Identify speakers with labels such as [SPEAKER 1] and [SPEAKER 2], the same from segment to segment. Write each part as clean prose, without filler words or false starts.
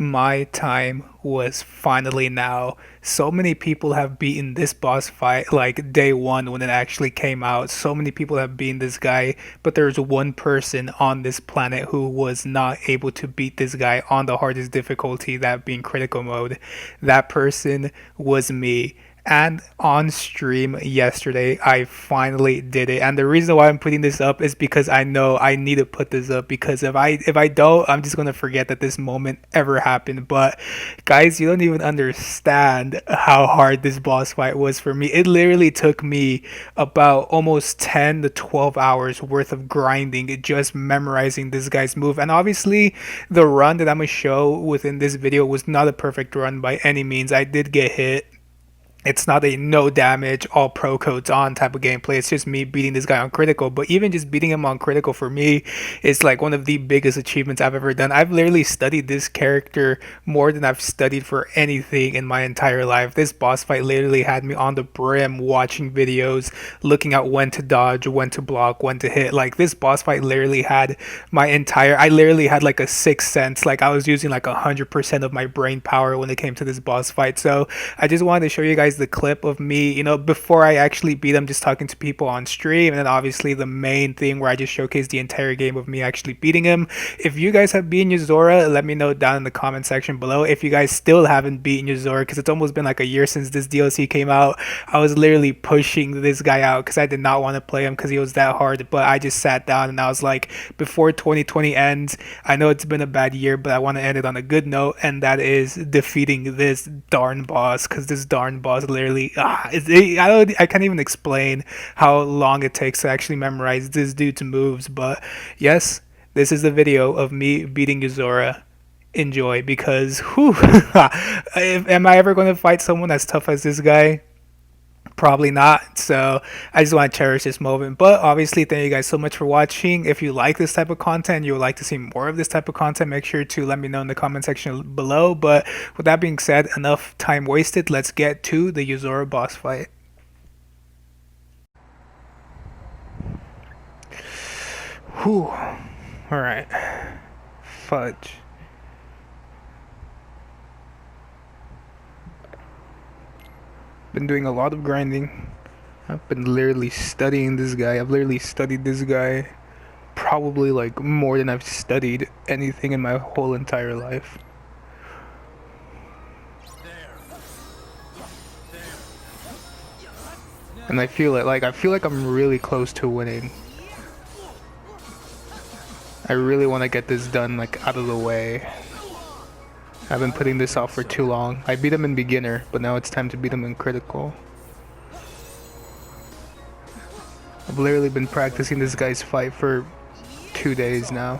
[SPEAKER 1] my time was finally now. So many people have beaten this boss fight like day one when it actually came out. So many people have beaten this guy, but there's one person on this planet who was not able to beat this guy on the hardest difficulty, that being critical mode. That person was me. And on stream yesterday, I finally did it. And the reason why I'm putting this up is because I know I need to put this up, because if I don't, I'm just gonna forget that this moment ever happened. But guys, you don't even understand how hard this boss fight was for me. It literally took me about almost 10 to 12 hours worth of grinding, just memorizing this guy's move. And obviously, the run that I'm gonna show within this video was not a perfect run by any means. I did get hit. It's not a no damage, all pro codes on type of gameplay. It's just me beating this guy on critical. But even just beating him on critical for me is like one of the biggest achievements I've ever done. I've literally studied this character more than I've studied for anything in my entire life. This boss fight literally had me on the brim watching videos, looking at when to dodge, when to block, when to hit. Like this boss fight literally had I literally had like a sixth sense. Like I was using like 100% of my brain power when it came to this boss fight. So I just wanted to show you guys the clip of me, before I actually beat him, just talking to people on stream, and then obviously the main thing where I just showcased the entire game of me actually beating him. If you guys have beaten Yozora, let me know down in the comment section below. If you guys still haven't beaten Yozora, because it's almost been like a year since this DLC came out, I was literally pushing this guy out because I did not want to play him because he was that hard. But I just sat down and I was like, before 2020 ends, I know it's been a bad year, but I want to end it on a good note, and that is defeating this darn boss, because this darn boss literally I can't even explain how long it takes to actually memorize this dude's moves. But yes, this is the video of me beating Yozora. Enjoy, because whew, am I ever going to fight someone as tough as this guy? Probably not. So I just want to cherish this moment. But obviously, thank you guys so much for watching. If you like this type of content, you would like to see more of this type of content, make sure to let me know in the comment section below. But with that being said, enough time wasted. Let's get to the Yozora boss fight. Whew. Alright. Fudge. Been doing a lot of grinding. I've been literally studying this guy. I've literally studied this guy probably like more than I've studied anything in my whole entire life. And I feel it, like I feel like I'm really close to winning. I really want to get this done, like out of the way. I've been putting this off for too long. I beat him in beginner, but now it's time to beat him in critical. I've literally been practicing this guy's fight for 2 days now.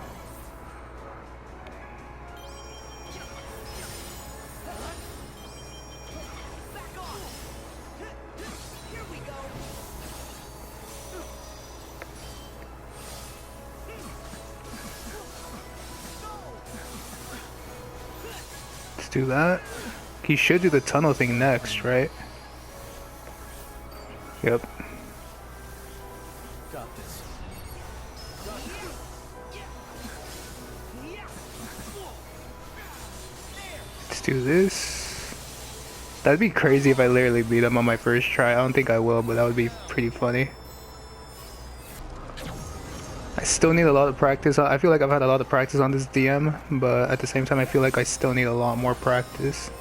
[SPEAKER 1] Let's do that. He should do the tunnel thing next, right? Yep. Let's do this. That'd be crazy if I literally beat him on my first try. I don't think I will, but that would be pretty funny. I still need a lot of practice. I feel like I've had a lot of practice on this DM, but at the same time I feel like I still need a lot more practice.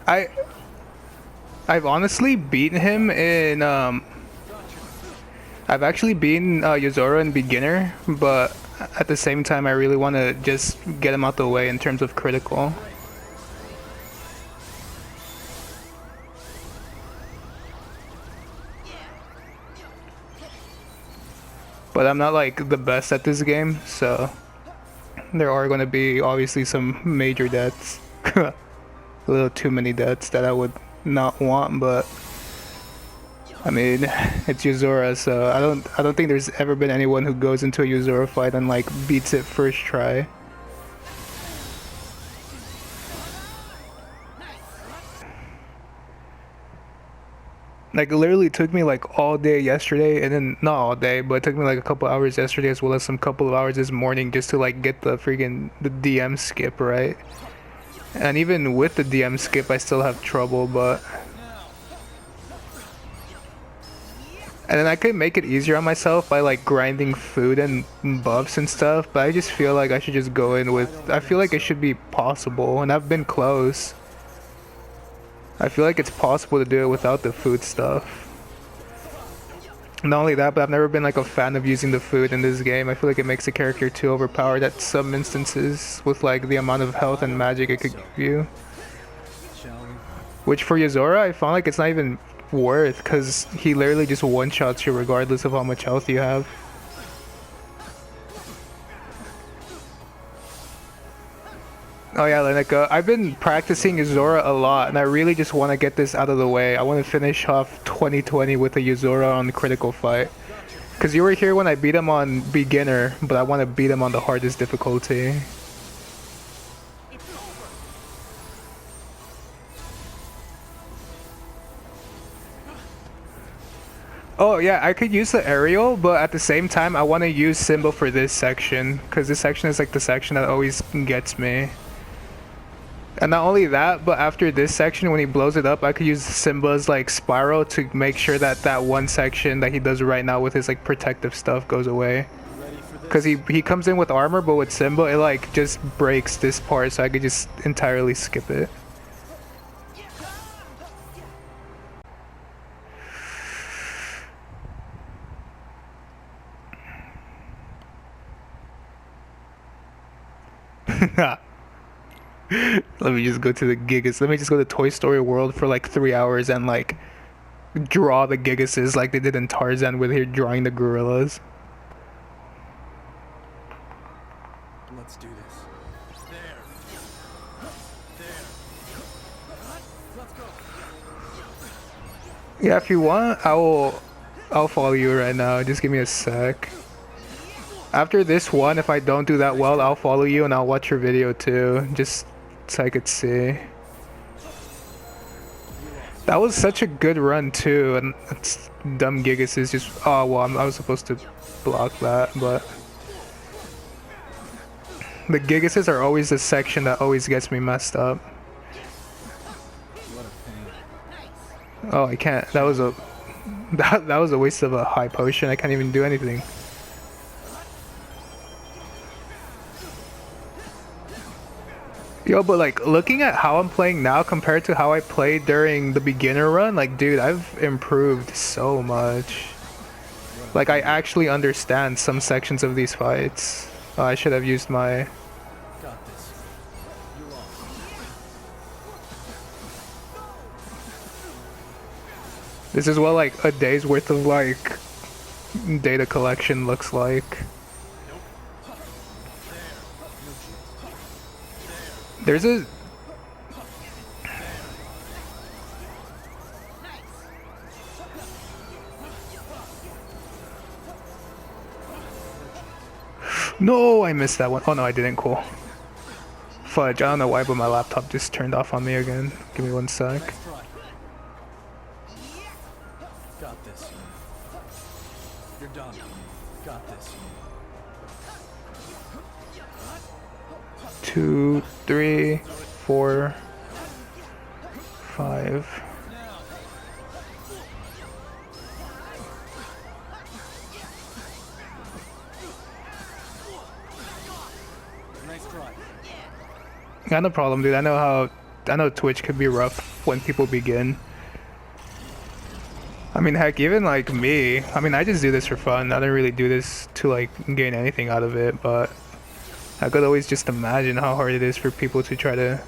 [SPEAKER 1] I've honestly beaten him in I've actually beaten Yozora in beginner, but at the same time I really want to just get him out the way in terms of critical. But I'm not like the best at this game, so there are going to be obviously some major deaths. A little too many deaths that I would not want, but I mean, it's Yozora, so I don't think there's ever been anyone who goes into a Yozora fight and like beats it first try. Like, it literally took me like all day yesterday, and then not all day, but it took me like a couple hours yesterday as well as some couple of hours this morning just to like get the freaking the DM skip right. And even with the DM skip, I still have trouble, but. And then I could make it easier on myself by like grinding food and buffs and stuff, but I just feel like I should just go in with, I feel like it should be possible, and I've been close. I feel like it's possible to do it without the food stuff. Not only that, but I've never been like a fan of using the food in this game. I feel like it makes the character too overpowered at some instances with like the amount of health and magic it could give you. Which for Yozora, I found like it's not even worth, because he literally just one-shots you regardless of how much health you have. Oh yeah, Lenica, I've been practicing Yozora a lot, and I really just want to get this out of the way. I want to finish off 2020 with a Yozora on the critical fight. Because you were here when I beat him on beginner, but I want to beat him on the hardest difficulty. Oh yeah, I could use the aerial, but at the same time, I want to use Simba for this section, because this section is like the section that always gets me. And not only that, but after this section, when he blows it up, I could use Simba's like spiral to make sure that that one section that he does right now with his like protective stuff goes away. Because he comes in with armor, but with Simba, it like just breaks this part, so I could just entirely skip it. Let me just go to the Gigas. Let me just go to Toy Story World for like 3 hours and like draw the Gigases like they did in Tarzan with here drawing the gorillas.
[SPEAKER 2] Let's do this. There. Let's go.
[SPEAKER 1] Yeah, if you want, I'll follow you right now. Just give me a sec. After this one, if I don't do that well, I'll follow you and I'll watch your video too, just so I could see. That was such a good run too, and it's dumb Gigas is just, oh well, I was supposed to block that, but the Gigases are always the section that always gets me messed up. Oh, I can't. That was a that was a waste of a high potion. I can't even do anything. Yo, but like looking at how I'm playing now compared to how I played during the beginner run, like dude, I've improved so much. Like I actually understand some sections of these fights. Oh, I should have used my.
[SPEAKER 2] Got this. You lost.
[SPEAKER 1] This is what like a day's worth of like data collection looks like. There's a no, I missed that one. Oh no, I didn't. Cool. Fudge. I don't know why, but my laptop just turned off on me again. Give me one sec.
[SPEAKER 2] Got this. You're done. Got this.
[SPEAKER 1] 2, 3, 4, 5.
[SPEAKER 2] Nice try.
[SPEAKER 1] Got no problem, dude. I know Twitch could be rough when people begin. I mean, heck, even like me. I mean, I just do this for fun. I don't really do this to like gain anything out of it, but I could always just imagine how hard it is for people to try to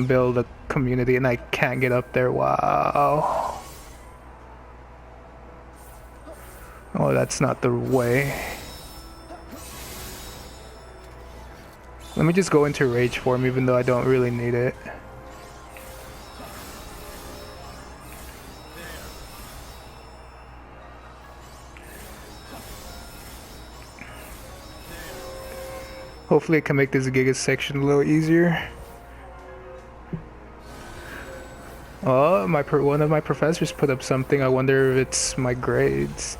[SPEAKER 1] build a community, and I can't get up there. Wow. Oh, that's not the way. Let me just go into rage form, even though I don't really need it. Hopefully I can make this Giga section a little easier. Oh, one of my professors put up something. I wonder if it's my grades.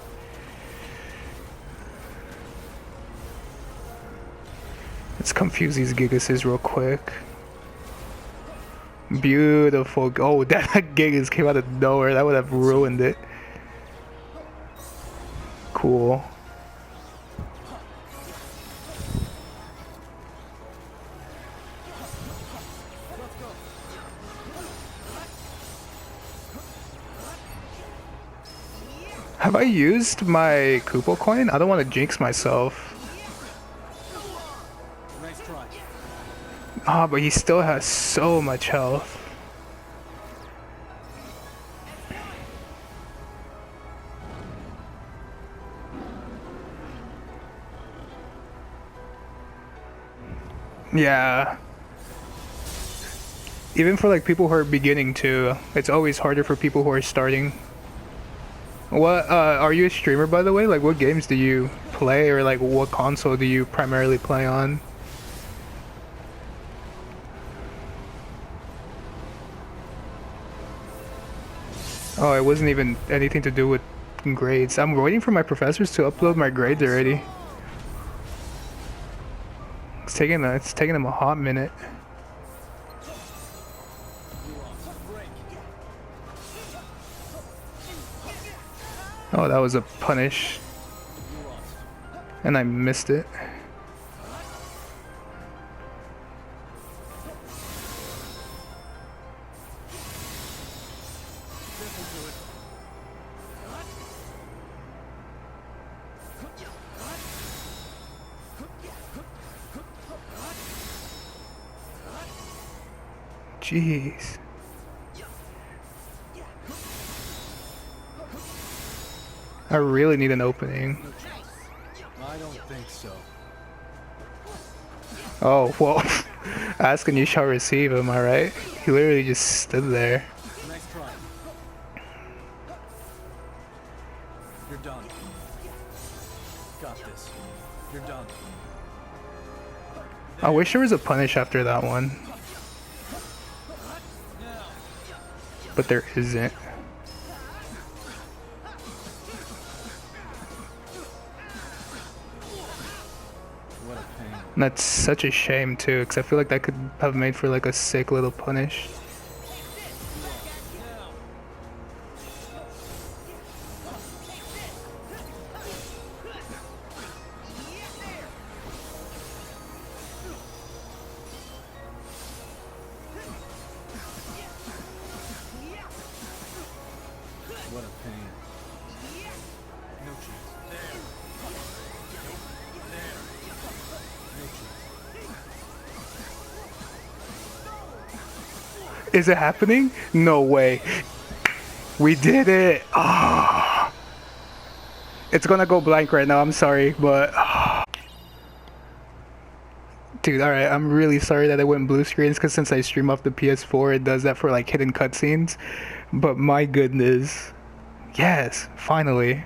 [SPEAKER 1] Let's confuse these gigases real quick. Beautiful. Oh, that gigas came out of nowhere. That would have ruined it. Cool. Have I used my Kupo coin? I don't want to jinx myself.
[SPEAKER 2] Nice try.
[SPEAKER 1] Ah, but he still has so much health. Yeah. Even for like people who are beginning too, it's always harder for people who are starting. What are you a streamer, by the way? Like what games do you play, or like what console do you primarily play on? Oh, it wasn't even anything to do with grades. I'm waiting for my professors to upload my grades already. It's taking them a hot minute. Oh, that was a punish. And I missed it. Jeez. I really need an opening.
[SPEAKER 2] I don't think so.
[SPEAKER 1] Oh, well, ask and you shall receive, am I right? He literally just stood there.
[SPEAKER 2] Nice try. You're done. Got this. You're done.
[SPEAKER 1] I wish there was a punish after that one. But there isn't.
[SPEAKER 2] What a pain.
[SPEAKER 1] And that's such a shame too, because I feel like that could have made for like a sick little punish.
[SPEAKER 2] What a pain. No chance. There. There. No chance.
[SPEAKER 1] Is it happening? No way. We did it. Ah. It's gonna go blank right now, I'm sorry, but dude, alright, I'm really sorry that it went blue screens, because since I stream off the PS4, it does that for like hidden cutscenes. But my goodness. Yes, finally.